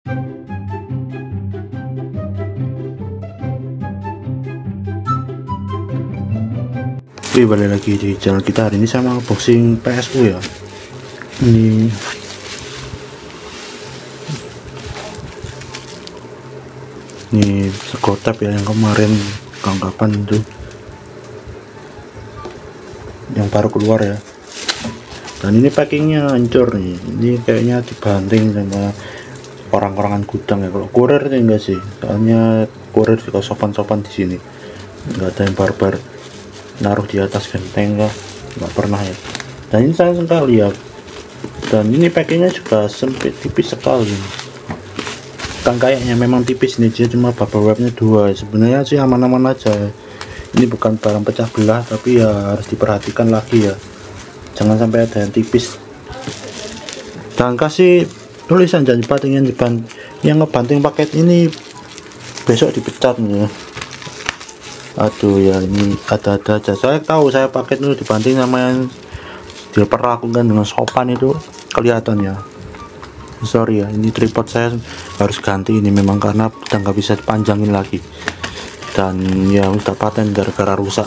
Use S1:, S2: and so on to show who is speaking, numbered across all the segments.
S1: Oke, balik lagi di channel kita. Hari ini sama unboxing PSU ya. Ini sekotap ya, yang kemarin kapan itu yang baru keluar ya. Dan ini packingnya hancur nih. Ini kayaknya dibanting sama orang-orangan gudang ya. Kalau kurir sih enggak sih, soalnya kurir juga sopan-sopan di sini, nggak ada yang barbar naruh di atas genteng, nggak pernah ya. Dan ini sayang sekali ya. Dan ini packingnya juga sempit, tipis sekali. Kan kayaknya memang tipis nih, dia cuma bubble wrapnya 2. Sebenarnya sih aman-aman aja. Ini bukan barang pecah belah, tapi ya harus diperhatikan lagi ya, jangan sampai ada yang tipis. Dan kasih tulisan janji banting yang ngebanting paket ini besok dipecat nih ya. Aduh ya, ini ada-ada aja. Saya tahu saya paket itu dibanting sama yang diperlakukan dengan sopan itu kelihatan ya. Sorry ya, ini tripod saya harus ganti ini memang karena udah nggak bisa dipanjangin lagi. Dan ya udah paten gara-gara rusak.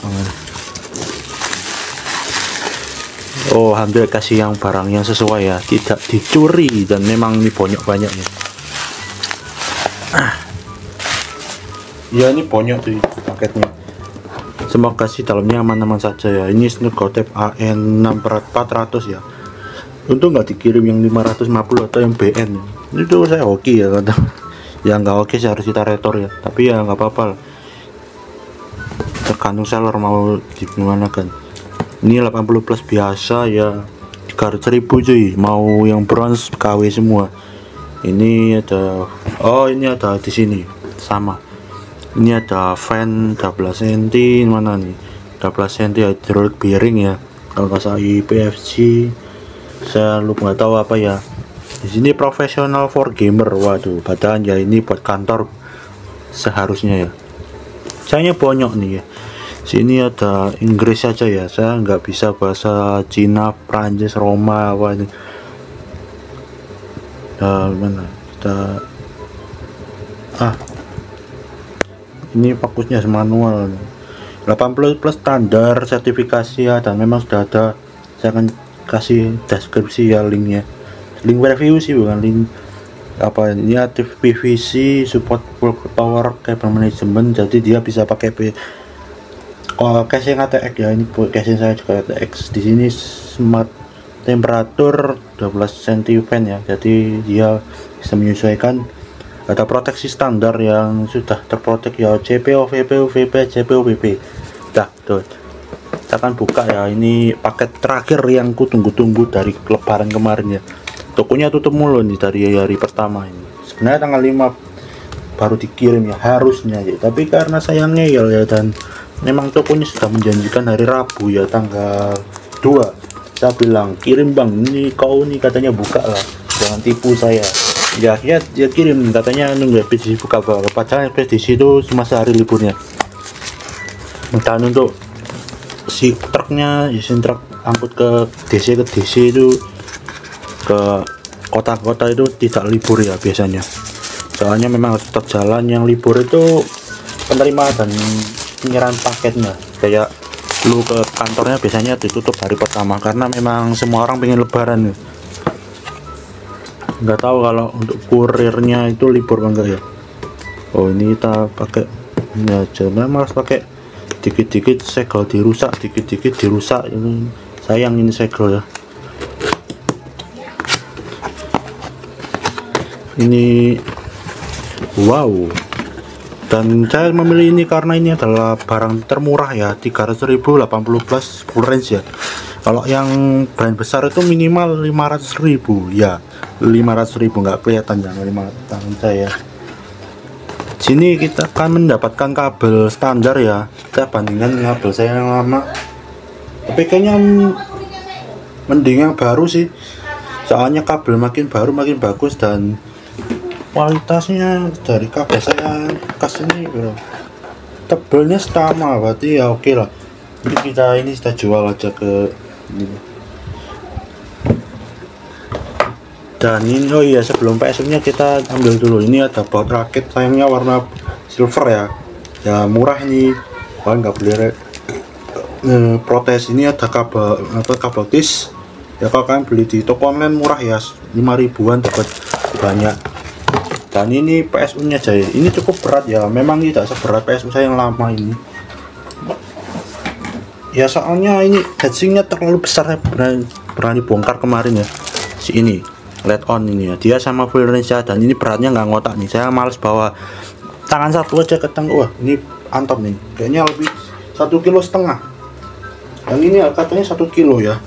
S1: Oh, hampir kasih yang barang yang sesuai ya, tidak dicuri. Dan memang ini banyak-banyaknya. Ya ini banyak tuh paketnya. Semoga sih dalamnya aman-aman saja ya. Ini Snugotep AN6400 ya. Untung nggak dikirim yang 550 atau yang BN. Itu saya oke ya kata. Ya nggak oke sih, harus kita retor ya. Tapi ya nggak apa-apa. Tergantung seller mau gimana kan. Ini 80 plus biasa ya, 300.000 cuy. Mau yang bronze KW semua. Ini ada, oh ini ada di sini sama. Ini ada fan 12 cm, mana nih 12 cm hydraulic bearing ya, kalau nggak salah IPFG, saya lupa, nggak tahu apa ya. Di sini profesional for gamer. Waduh, padahal ya ini buat kantor seharusnya ya. Sayangnya bonyok nih ya. Sini ada Inggris saja ya, saya nggak bisa bahasa Cina, Prancis, Roma apa ini. Mana kita ini fokusnya manual. 80 plus standar sertifikasi ya, dan memang sudah ada. Saya akan kasih deskripsi ya, linknya, link review sih, bukan link apa. Ini aktif PVC, support full power cable management, jadi dia bisa pakai casing ATX ya. Ini casing saya juga ATX. Di sini smart temperatur 12 cm fan ya, jadi dia bisa menyesuaikan. Ada proteksi standar yang sudah terprotek ya, CPO, VPO, VP, CPO, VP. Dah tuh, kita akan buka ya. Ini paket terakhir yang ku tunggu-tunggu dari lebaran kemarin ya. Tokonya tutup mulu nih dari hari pertama ini. Sebenarnya tanggal 5 baru dikirim ya harusnya ya, tapi karena saya ngeyel ya, dan memang tokonya sudah menjanjikan hari Rabu ya, tanggal 2. Saya bilang, kirim bang, ini kau nih katanya buka lah, jangan tipu saya. Ya akhirnya dia kirim, katanya nunggu ekspedisi buka baru, padahal ekspedisi itu cuma sehari liburnya. Dan untuk si truknya, si truk angkut ke DC itu, ke kota-kota itu tidak libur ya biasanya. Soalnya memang harus tetap jalan. Yang libur itu penerima dan penyerahan paketnya. Kayak lu ke kantornya biasanya ditutup hari pertama karena memang semua orang pengen lebaran ya. Nggak tahu kalau untuk kurirnya itu libur enggak ya. Oh ini kita pakai ini aja, memang harus pakai dikit-dikit segel dirusak, dikit-dikit dirusak. Ini sayang ini segel ya. Ini wow, dan saya memilih ini karena ini adalah barang termurah ya, 300.000, 80 plus full range ya. Kalau yang brand besar itu minimal 500.000 ya, 500.000 nggak kelihatan ya, 5 tangan saya. Sini kita akan mendapatkan kabel standar ya. Kita bandingkan kabel saya yang lama, tapi kayaknya mending yang baru sih, soalnya kabel makin baru makin bagus, dan kualitasnya dari kabel saya bekas ini bro, tebelnya sama, berarti ya oke lah. Jadi kita ini jual aja ke ini. Dan ini, oh iya, sebelum PSU nya kita ambil dulu. Ini ada baut rakit, sayangnya warna silver ya, ya murah ini, wah nggak beli protes. Ini ada kabel tis ya, kalau kalian beli di toko online murah ya, 5 ribuan dapat banyak. Dan ini PSU nya aja, ini cukup berat ya, memang tidak seberat PSU saya yang lama ini ya, soalnya ini heatsinknya terlalu besar, saya berani bongkar kemarin ya. Si ini LED on ini ya, dia sama full range ya, dan ini beratnya nggak ngotak nih, saya males bawa tangan satu aja keteng. Wah ini antop nih, kayaknya lebih 1,5 kilo. Dan ini katanya 1 kilo ya,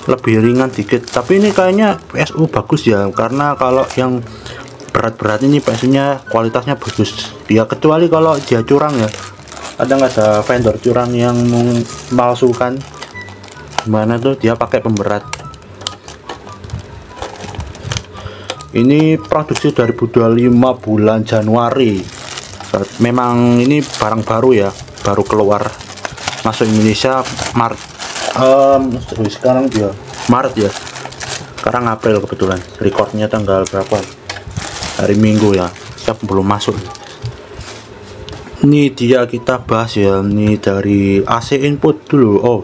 S1: lebih ringan dikit, tapi ini kayaknya PSU bagus ya, karena kalau yang berat-berat ini PSU nya kualitasnya bagus ya, kecuali kalau dia curang ya, ada nggak ada vendor curang yang memalsukan, gimana tuh dia pakai pemberat. Ini produksi 2025 bulan Januari, memang ini barang baru ya, baru keluar masuk Indonesia Maret. Sekarang dia Maret ya, sekarang April, kebetulan recordnya tanggal berapa, hari Minggu ya, siap belum masuk. Ini dia kita bahas ya, ini dari AC input dulu. Oh,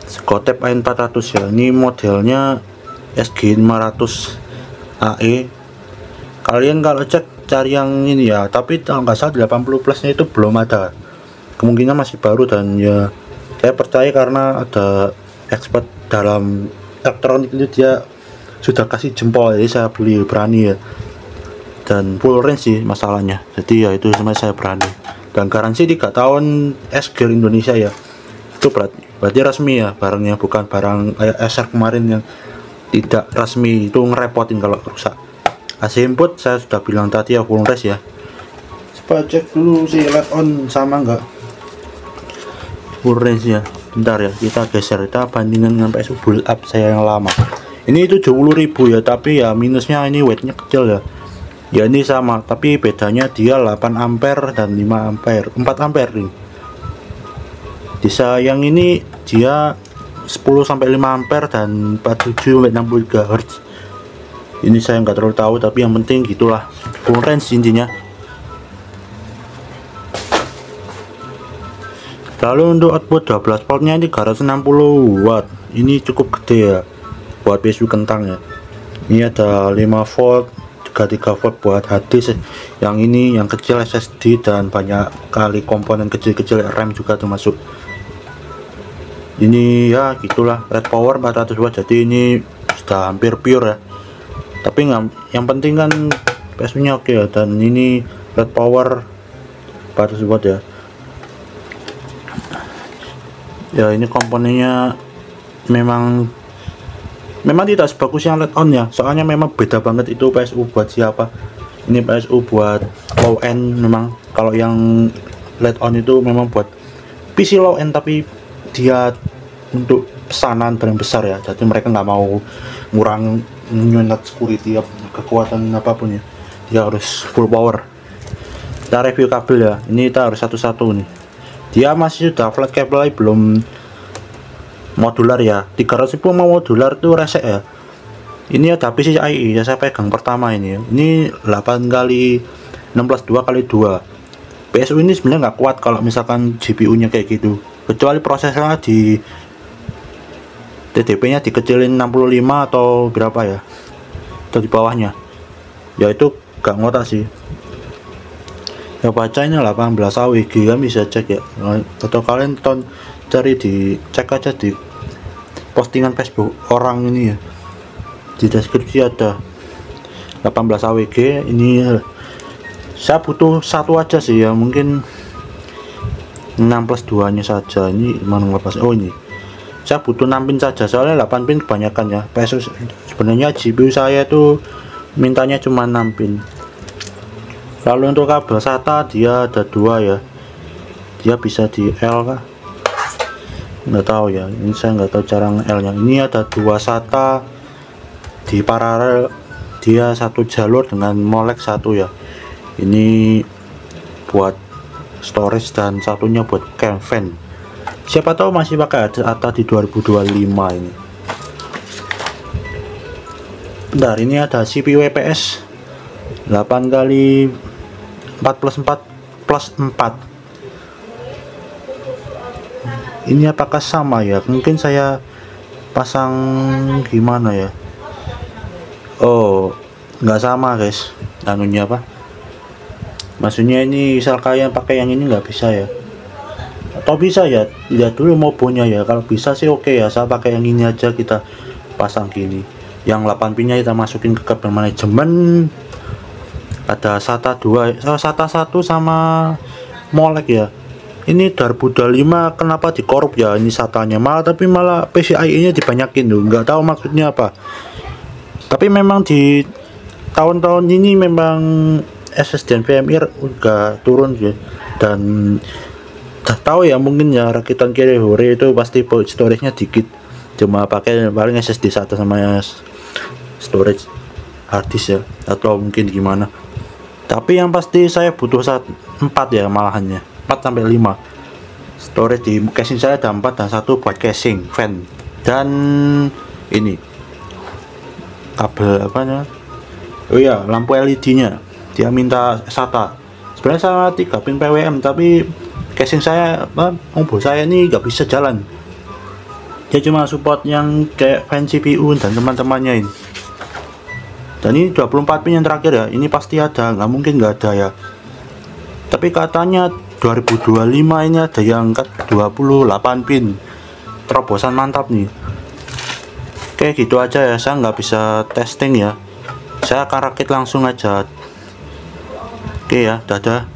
S1: Skotep A400 ya, ini modelnya SG500 AE. Kalian kalau cek cari yang ini ya, tapi kalau nggak salah 80 plusnya itu belum ada, kemungkinan masih baru. Dan ya saya percaya karena ada expert dalam elektronik itu, dia sudah kasih jempol, jadi saya beli berani ya. Dan full range sih masalahnya, jadi ya itu sama saya berani. Dan garansi 3 tahun S-Gear Indonesia ya, itu berarti resmi ya barangnya, bukan barang kayak SR kemarin yang tidak resmi, itu ngerepotin kalau rusak. AC input saya sudah bilang tadi ya, full range ya. Coba cek dulu si LED on sama enggak, full range ya. Bentar ya, kita geser, kita bandingkan dengan PSU build up saya yang lama. Ini 70.000 ya, tapi ya minusnya ini weightnya kecil ya. Ya ini sama, tapi bedanya dia 8 ampere dan 5 ampere, 4 ampere nih. Bisa yang ini dia 10 sampai 5 ampere dan 47 sampai 60 GHz. Ini saya nggak terlalu tahu, tapi yang penting gitulah, full range intinya. Lalu untuk output 12 voltnya ini 360 watt, ini cukup gede ya buat PSU kentang ya. Ini ada 5 volt, 3 volt buat HDD, yang ini yang kecil SSD, dan banyak kali komponen kecil-kecil RAM juga termasuk. Ini ya gitulah, red power 400 watt, jadi ini sudah hampir pure ya. Tapi nggak, yang penting kan PSU nya oke ya. Dan ini red power 400 watt ya. Ya ini komponennya memang tidak sebagus yang LED on ya, soalnya memang beda banget itu PSU buat siapa. Ini PSU buat low end, memang kalau yang LED on itu memang buat PC low end, tapi dia untuk pesanan paling besar ya, jadi mereka nggak mau ngurang unit security ya, kekuatan apapun ya, dia harus full power. Kita review kabel ya, ini kita harus satu-satu nih. Dia masih sudah flat cable, belum modular ya. 300.000 mau modular tuh resek ya. Ini ada PCIe ya, saya pegang pertama ini ya. Ini 8 kali 16 2 kali 2. PSU ini sebenarnya nggak kuat kalau misalkan GPU nya kayak gitu, kecuali prosesornya di TDP nya dikecilin 65 atau berapa ya, atau di bawahnya ya, itu gak ngotak sih ya. Baca ini 18 AWG, kan bisa cek ya, atau kalian cari di cek aja di postingan Facebook orang ini ya, di deskripsi ada 18 AWG. Ini saya butuh satu aja sih ya, mungkin 6+2 nya saja. Ini mana ngelepas, oh ini saya butuh 6 pin saja, soalnya 8 pin kebanyakan ya. PSU sebenarnya GPU saya itu mintanya cuma 6 pin. Lalu untuk kabel SATA dia ada 2 ya, dia bisa di L kah, nggak tahu ya, ini saya nggak tahu cara L nya. Ini ada 2 SATA di paralel, dia satu jalur dengan molek 1 ya. Ini buat storage dan satunya buat cam fan. Siapa tahu masih pakai SATA di 2025 ini. Bentar, ini ada CPU IPS 8 kali 4 plus 4 plus 4. Ini apakah sama ya? Mungkin saya pasang gimana ya? Oh, nggak sama guys, anunya apa, maksudnya ini misal kalian pakai yang ini nggak bisa ya, atau bisa ya, lihat dulu mau punya ya. Kalau bisa sih oke ya, saya pakai yang ini aja, kita pasang gini, yang 8 pinnya kita masukin ke kabel manajemen. Ada SATA 2, SATA 1 sama Molek ya. Ini Darbuda 5 kenapa dikorup ya ini SATA-nya, malah tapi malah PCIe nya dibanyakin tuh, nggak tahu maksudnya apa. Tapi memang di tahun-tahun ini memang SSD NVMe udah turun ya, dan udah tahu ya, mungkin ya rakitan kiri hore itu pasti storage-nya dikit, cuma pakai paling SSD SATA sama storage hard disk ya, atau mungkin gimana. Tapi yang pasti saya butuh 4 ya, malahannya 4 sampai 5 storage. Di casing saya ada 4 dan 1 buat casing fan, dan ini kabel apanya, oh iya, lampu LED nya dia minta SATA. Sebenarnya sama 3 pin PWM, tapi casing saya mobil saya ini nggak bisa jalan, dia cuma support yang kayak fan CPU dan teman-temannya ini. Dan ini 24 pin yang terakhir ya, ini pasti ada, nggak mungkin nggak ada ya. Tapi katanya 2025 ini ada yang 28 pin, terobosan mantap nih. Oke, gitu aja ya, saya nggak bisa testing ya, saya akan rakit langsung aja. Oke ya, dadah.